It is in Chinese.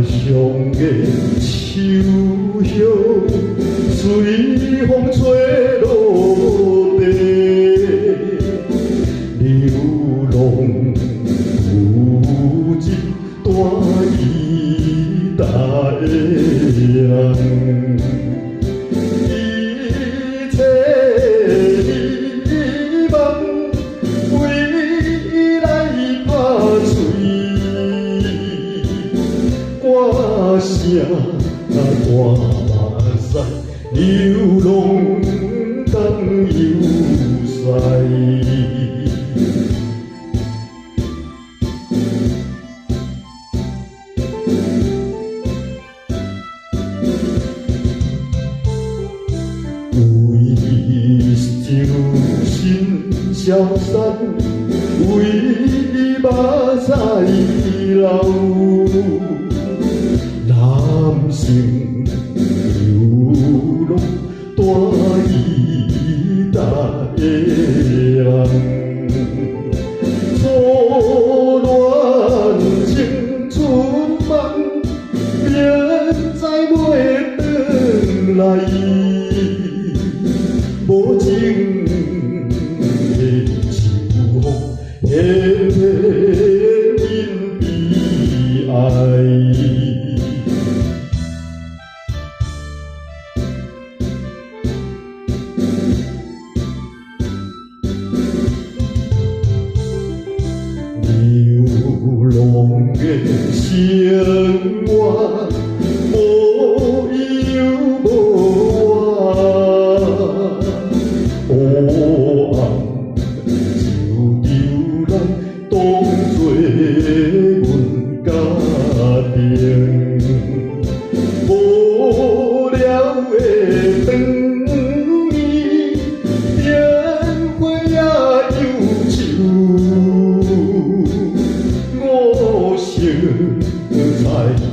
乡的秋叶随风吹落地，流浪有一段伊大的人，一切希望未来打碎。歌声我目屎，流浪当游西。为上心消散，为目屎流。男性流浪大义大的人，错乱青春梦，明知袂转来，无情的秋风，偏偏因悲哀。流浪的生活，无依又无我，黑暗就流来当作阮家庭，无聊的长暝，电话也忧愁。我想在。